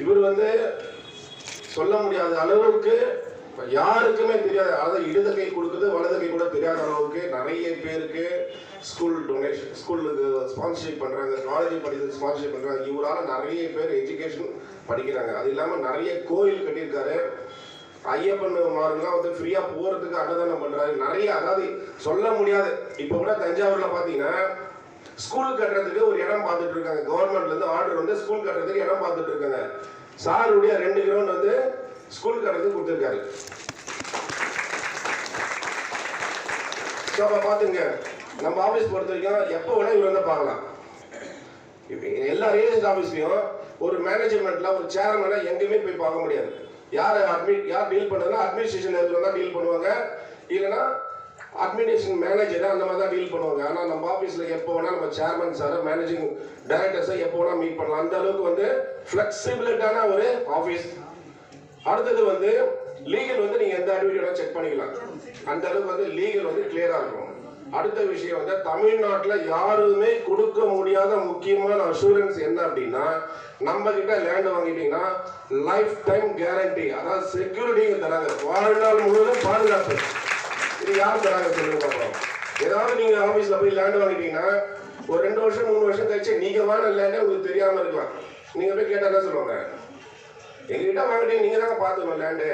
இவர் வந்து சொல்ல முடியாத அளவுக்கு யாருக்குமே தெரியாத, அதாவது இடது கை கொடுக்குது வலது கை கூட தெரியாத அளவுக்கு நிறைய பேருக்கு ஸ்கூல் டொனேஷன், ஸ்கூலுக்கு ஸ்பான்சர்ஷிப் பண்ணுறாங்க, காலேஜ் படிக்கிறது ஸ்பான்சர்ஷிப் பண்ணுறாங்க. இவரால் நிறைய பேர் எஜுகேஷன் படிக்கிறாங்க. அது இல்லாமல் நிறைய கோயில் கட்டியிருக்காரு. ஐயப்பன் மாருங்கெல்லாம் வந்து ஃப்ரீயாக போகிறதுக்கு அன்னதானம் பண்ணுறாரு. நிறைய, அதாவது சொல்ல முடியாது. இப்போ கூட தஞ்சாவூரில் பார்த்தீங்கன்னா ஸ்கூல் கட்டுறதுக்கு ஒரு இடம் பார்த்துட்டு இருக்காங்க. கவர்மெண்ட்லேருந்து ஆர்டர் வந்து ஸ்கூல் கட்டுறதுக்கு இடம் பார்த்துட்டு இருக்காங்க. சாருடைய 2 கிரவுண்ட் வந்து ஸ்கூல் கட்டுறதுக்கு கொடுத்துருக்காரு. ஸோ பார்த்துங்க, நம்ம ஆஃபீஸ் பொறுத்த வரைக்கும் எப்போ வேணால் இவர் வந்து பார்க்கலாம். இப்போ எல்லா ரியல் ஆஃபீஸ்லையும் ஒரு மேனேஜ்மெண்ட்டில் ஒரு சேர்மனை எங்கேயுமே போய் பார்க்க முடியாது. யார் டீல் பண்ணுறதுனா அட்மினிஸ்ட்ரேஷன் தான் டீல் பண்ணுவாங்க, இல்லைன்னா அட்மினிஸ்ட்ரேஷன் மேனேஜர் அந்த மாதிரி தான் டீல் பண்ணுவாங்க. ஆனால் நம்ம ஆஃபீஸில் எப்போ வேணால் நம்ம சேர்மன் சார், மேனேஜிங் டைரக்டர்ஸை எப்போ வேணால் மீட் பண்ணலாம். அந்த அளவுக்கு வந்து ஃப்ளெக்சிபிலிட்டான ஒரு ஆஃபீஸ். அடுத்தது வந்து லீகல் வந்து நீங்கள் எந்த ஆக்டிவிட்டியோட செக் பண்ணிக்கலாம். அந்த அளவுக்கு வந்து லீகல் வந்து கிளியராக இருக்கும். அடுத்த விஷயம் வந்து தமிழ்நாட்டில் யாருமே கொடுக்க முடியாத முக்கியமான அஷூரன்ஸ் என்ன அப்படின்னா, நம்ம கிட்ட லேண்ட் வாங்கிட்டீங்கன்னா லைஃப் டைம் கேரண்டி, அதாவது செக்யூரிட்டி தராங்க, வாழ்நாள் முழுவதும் பாதுகாப்பு. இது யார் தராங்க சொல்லுங்க பார்ப்போம். ஏதாவது நீங்க ஆபீஸ்ல போய் லேண்ட் வாங்கிட்டீங்கன்னா ஒரு 2 வருஷம் 3 வருஷம் கழிச்சு நீங்க வாங்கின லேண்டே உங்களுக்கு தெரியாம இருக்கலாம். நீங்க போய் கேட்டா என்ன சொல்லுவாங்க, எங்ககிட்ட வாங்கிட்டீங்க, நீங்க தாங்க பார்த்துக்கணும் லேண்டு.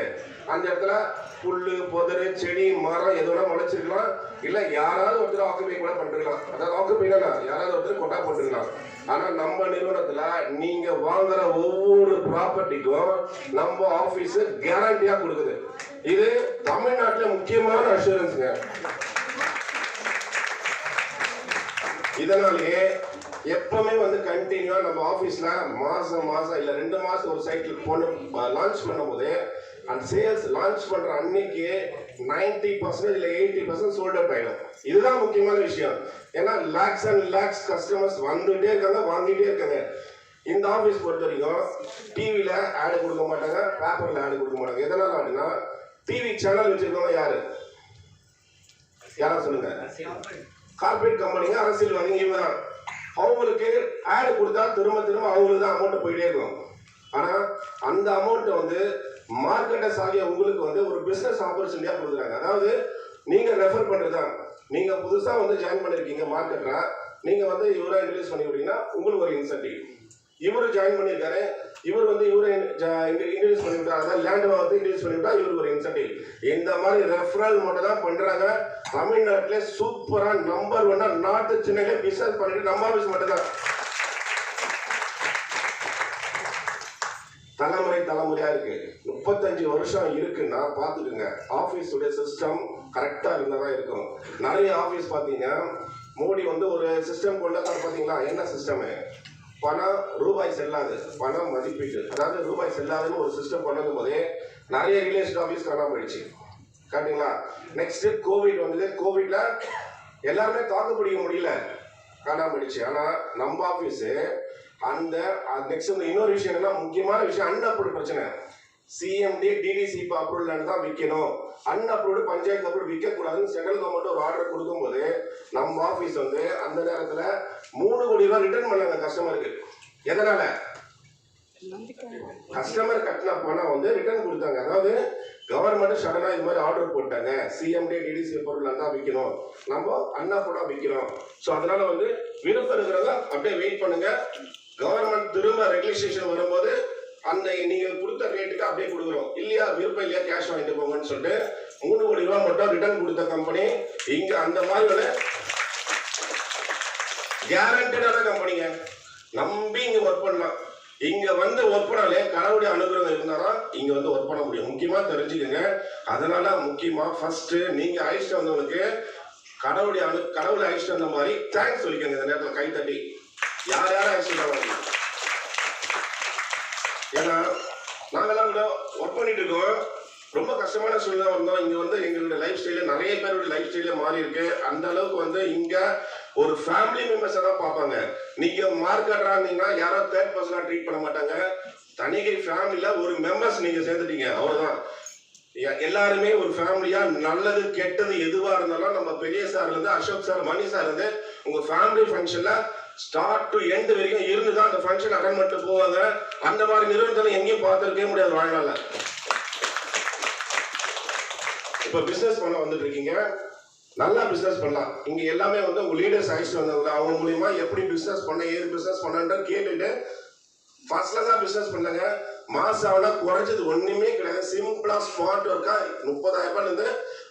அந்த இடத்துல புல்லு புதரு செடி மரம் எதுனா முளைச்சிருக்கலாம், இல்ல யாராவது ஒருத்தர் ஆக்குபை கூட பண்ணிருக்கலாம். அதாவது ஆக்குபைனா யாராவது ஒருத்தர் கொட்டா போட்டுருக்கலாம். ஆனா நம்ம நிறுவனத்துல நீங்க வாங்குற ஒவ்வொரு ப்ராப்பர்ட்டிக்கும் நம்ம ஆபீஸ் கேரண்டியா கொடுக்குது. இது தமிழ்நாட்டில் முக்கியமான அஷூரன்ஸ்ங்க. இதனாலேயே எப்பவுமே வந்து கண்டினியூவா நம்ம ஆபீஸ்ல மாசம் இல்ல 2 மாசம் ஒரு சைக்கிள் போன லான்ச் பண்ணும் போது அந்த சேல்ஸ் லான்ச் பண்ற அன்னைக்கு 90% இல்ல 80% சோல்ட் அவுட் ஆயிடும். இதுதான் முக்கியமான விஷயம். ஏன்னா லேக்ஸ் அண்ட் லேக்ஸ் கஸ்டமர்ஸ் வந்துட்டே இருக்காங்க, வாங்கிட்டே இருக்காங்க. இந்த ஆபீஸ் பொறுத்த வரைக்கும் டிவில ஆடு கொடுக்க மாட்டாங்க, பேப்பர்ல ஆடு கொடுக்க மாட்டாங்க. எதனால அப்படின்னா டிவி சேனல் வச்சிருக்கவங்க யாரா சொல்லுங்க, கார்பரேட் கம்பெனிங்க, அரசியல்வாதிங்க, இவங்க தான். அவங்களுக்கு ஆடு கொடுத்தா திரும்ப அவங்களுக்கு தான் அமௌண்ட் போயிட்டே இருக்கும். ஆனா அந்த அமௌண்ட் வந்து மார்க்கெட்டை சாவியா உங்களுக்கு வந்து ஒரு பிசினஸ் ஆப்பர்ச்சுனிட்டியா கொடுக்குறாங்க. அதாவது நீங்க ரெஃபர் பண்றதுதான். நீங்க புதுசா வந்து ஜாயின் பண்ணிருக்கீங்க மார்க்கெட்ல, நீங்க வந்து இவரை இன்ட்ரடியூஸ் பண்ணி விட்டீங்கன்னா உங்களுக்கு ஒரு இன்சென்டிவ். இவரு ஜாயின் பண்ணியிருக்காரு, இவர் வந்து இவரை இன்ட்ரடியூஸ் பண்ணிவிட்டார், அதாவது லேண்ட் வந்து இன்ட்ரடியூஸ் பண்ணிவிட்டா இவருக்கு ஒரு இன்சென்டிவ். இந்த மாதிரி ரெஃபரல் மட்டும் தான் பண்றாங்க. தமிழ்நாட்டிலே சூப்பரா நம்பர் 1 நார்த் சென்னையில பிசினஸ் பண்ணிட்டு நம்ம ஆபீஸ் மட்டும் தான். தலைமுறையா இருக்கு. 35 வருஷம் இருக்குன்னா பாத்துக்குங்க. ஆபீஸ் உடைய சிஸ்டம் கரெக்டா இருந்தாதான் இருக்கும். நிறைய ஆபீஸ் பாத்தீங்கன்னா மோடி வந்து ஒரு சிஸ்டம் கொண்டு பாத்தீங்களா, என்ன சிஸ்டம், பணம் ரூபாய் செல்லாது, பணம் மதிப்பீட்டு, அதாவது ரூபாய் செல்லாதுன்னு ஒரு சிஸ்டம் கொண்டு போதே நிறைய ரியல் எஸ்டேட் ஆபீஸ் காணாம போயிடுச்சு. கரெக்டுங்களா? நெக்ஸ்ட் கோவிட் வந்தது. கோவிட்ல எல்லாருமே தாக்கு பிடிக்க முடியல, காணாம போயிடுச்சு. ஆனா நம்ம ஆபீஸ் அந்த நெக்ஸ்ட் இன்னொரு விஷயம் என்னன்னா, முக்கியமான விஷயம் அன்அப்ரூவ்ட் பிரச்சனை. சிஎம்டி டிடிசி அப்ரூவல் தான் விற்கணும், அன்அப்ரூவ்டு பஞ்சாயத்து அப்ரூவ் விற்க கூடாதுன்னு சென்ட்ரல் கவர்மெண்ட் ஒரு ஆர்டர் கொடுக்கும்போது நம்ம ஆபீஸ் வந்து அந்த நேரத்துல 3 கோடி ரூபாய் ரிட்டர்ன் பண்ணாங்க கஸ்டமருக்கு. எதனால? கஸ்டமர் கட்டின பணம் வந்து ரிட்டர்ன் கொடுத்தாங்க. அதாவது கவர்மெண்ட் சடனா இது மாதிரி ஆர்டர் போட்டாங்க, சிஎம்டி டிடிசி பொருள் தான் விற்கணும், நம்ம அன்அப்ரூவ்டா விற்கிறோம். ஸோ அதனால வந்து விருப்பம் இருக்கிறவங்க அப்படியே வெயிட் பண்ணுங்க. கவர்மெண்ட் திரும்ப ரெகுலேஷன் வரும்போது அந்த நீங்க கொடுத்த ரேட்டுக்கு அப்படியே கொடுக்குறோம், இல்லையா விருப்பம் இல்லையா கேஷ் வாங்கிட்டு போங்கன்னு சொல்லிட்டு 3 கோடி ரூபாய் மட்டும் ரிட்டர்ன் கொடுத்த கம்பெனி இங்க. அந்த மாதிரி கேரண்டடான கம்பெனிங்க, நம்பி இங்க ஒர்க் பண்ணலாம். இங்க வந்து ஒர்க் பண்ணாலே கடவுளுடைய அனுகிரகம் இருந்தாலும் இங்க வந்து ஒர்க் பண்ண முடியும். முக்கியமா தெரிஞ்சுக்கங்க. அதனால முக்கியமா ஃபர்ஸ்ட் நீங்க அழைச்சிட்டு வந்தவங்களுக்கு கடவுளை அழைச்சிட்டு வந்த மாதிரி தேங்க்ஸ் சொல்லிக்கோங்க. இந்த நேரத்தில் கை தட்டி யார் அழைச்சிட்டு, ஏன்னா நாங்கெல்லாம் கூட ஒர்க் பண்ணிட்டு இருக்கோம், ரொம்ப கஷ்டமான சூழ்நிலை வந்தோம். இங்க வந்து எங்களுடைய லைஃப் ஸ்டைல நிறைய பேருடைய லைஃப் ஸ்டைல மாறி இருக்கு. அந்த அளவுக்கு வந்து இங்க ஒரு ஃபேமிலி மெம்பர்ஸ் தான் பார்ப்பாங்க. நீங்க மார்க்கெட்டரா இருந்தீங்கன்னா யாரோ தேர்ட் பர்சனா ட்ரீட் பண்ண மாட்டாங்க. தனிகை ஃபேமிலியில ஒரு மெம்பர்ஸ் நீங்க சேர்ந்துட்டீங்க, அவ்வளவுதான். எல்லாருமே ஒரு ஃபேமிலியா நல்லது கெட்டது எதுவா இருந்தாலும் நம்ம பெரிய சார்ல இருந்து அசோக் சார், மணி சார் இருந்து உங்க ஃபேமிலி ஃபங்க்ஷன்ல ஸ்டார்ட் டு எண்ட் வரைக்கும் இருந்து தான் அந்த ஃபங்க்ஷன் அட்டன் பண்ணிட்டு போவாங்க. அந்த மாதிரி நிறுவனத்தில் எங்கேயும் பார்த்துருக்கவே முடியாது வாழ்நாள்ல. இப்ப பிசினஸ் பண்ண வந்துட்டு இருக்கீங்க, நல்லா பிசினஸ் பண்ணலாம். இங்க எல்லாமே வந்து உங்க லீடர்ஸ் அழைச்சிட்டு வந்தவங்க, அவங்க மூலியமா எப்படி பிசினஸ் பண்ண, ஏது பிசினஸ் பண்ணன்ற கேட்டுட்டு ஃபர்ஸ்ட் கிளாஸா பிசினஸ் பண்ணாங்க. மாசம் ஆனா குறைஞ்சது ஒண்ணுமே கிடையாது. சிம்பிளா ஸ்மார்ட் ஒர்க்கா 30,000 ரூபாயில இருந்து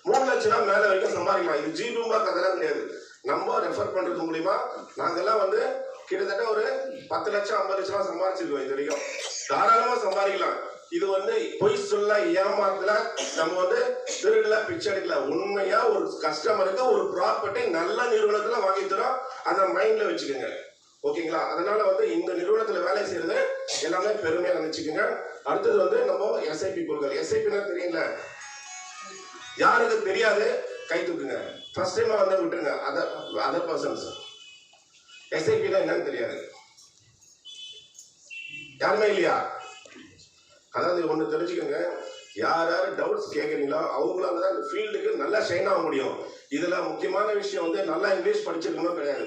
3 லட்சம் ரூபாய் மேல வரைக்கும் சம்பாதிக்கலாம். இது ஜீபூம்பா கதெல்லாம் கிடையாது. நம்ம ரெஃபர் பண்றது மூலியமா நாங்கெல்லாம் வந்து கிட்டத்தட்ட ஒரு 10 லட்சம் 50 லட்சம் ரூபாய் சம்பாதிச்சிருக்கோம். இது வரைக்கும் தாராளமா சம்பாதிக்கலாம். இது வந்து பொய் சொல்ல, ஏமாத்தல, நம்ம வந்து திருடல, பிச்சை எடுக்கல. உண்மையா ஒரு கஸ்டமருக்கு ஒரு ப்ராப்பர்ட்டி நல்ல நிறுவனத்துல வாங்கி தரோம். அதை மைண்ட்ல வச்சுக்கோங்க. ஓகேங்களா? அதனால வந்து இந்த நிறுவனத்துல வேலை செய்யறது எல்லாமே பெருமையா நினைச்சுக்கோங்க. அடுத்தது வந்து நம்ம எஸ்ஐபி பொருட்கள். எஸ்ஐபின்னா தெரியல, யாருக்கு தெரியாது கை தூக்குங்க. ஃபர்ஸ்ட் டைம் வந்து விட்டுருங்க. அதர் பர்சன்ஸ் எஸ்ஐபி தான் என்னன்னு தெரியாது. யாருமே இல்லையா? அதாவது ஒன்று தெரிஞ்சுக்கோங்க, யார் யார் டவுட்ஸ் கேட்குறீங்களோ அவங்களால தான் இந்த ஃபீல்டுக்கு நல்லா ஷைன் ஆக முடியும். இதில் முக்கியமான விஷயம் வந்து நல்லா இங்கிலீஷ் படிச்சிருக்கணும் கிடையாது,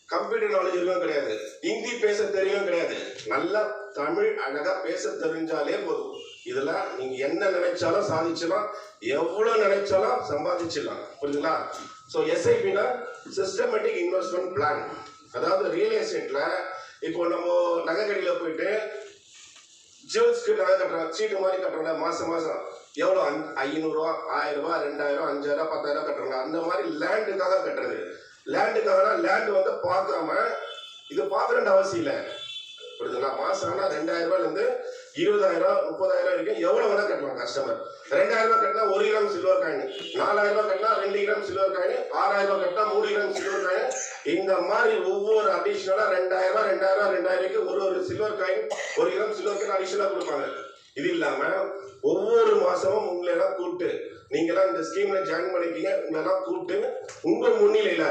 கம்ப்யூட்டர் நாலேஜ் இருக்கவும் கிடையாது, ஹிந்தி பேச தெரியவும் கிடையாது. நல்லா தமிழ் அழகா பேச தெரிஞ்சாலே போதும். இதுல நீங்க என்ன நினைச்சாலும் சாதிச்சலாம், எவ்வளவு நினைச்சாலும் சம்பாதிச்சிடலாம். புரியுதுங்களா? ஸோ எஸ்ஐபினா சிஸ்டமேட்டிக் இன்வெஸ்ட்மெண்ட் பிளான். அதாவது ரியல் எஸ்டேட்ல இப்போ நம்ம நகை கடையில் போயிட்டு ஜுவல்ஸ்க்கு நகை கட்டுறோம், சீட்டு மாதிரி கட்டுறோம். மாசம் மாசம் எவ்வளோ 500 ரூபா, 1000 ரூபாய், 2000, 5000, 10,000 கட்டுறாங்க. அந்த மாதிரி லேண்டுக்காக கட்டுறது. லேண்டுக்காக லேண்ட் வந்து பார்க்காம இது பார்க்கணுன்ற அவசியம் இல்லை. புரியுதுங்களா? மாசம் ஆனால் 2000 ரூபாயில இருந்து 20,000, 30,000 வரைக்கும் எவ்வளவு வேணா கட்டலாம் கஸ்டமர். 2000 ரூபாய் கட்டினா 1 கிராம் சில்வர் காயின், 4000 ரூபாய் கட்டினா 2 கிராம் சில்வர் காயின், 6000 ரூபாய் கட்டினா 3 கிராம் சில்வர் காயின். இந்த மாதிரி ஒவ்வொரு அடிஷனலா 2000 ரூபாய் 2000 ஒரு silver coin, 1 gram silver coin அடிஷனலா கொடுப்பாங்க. இது இல்லாம ஒவ்வொரு மாசமும் உங்களை எல்லாம் கூப்பிட்டு, நீங்க எல்லாம் இந்த ஸ்கீம்ல ஜாயின் பண்ணிக்கீங்க, உங்களை எல்லாம் கூப்பிட்டு உங்க முன்னிலையில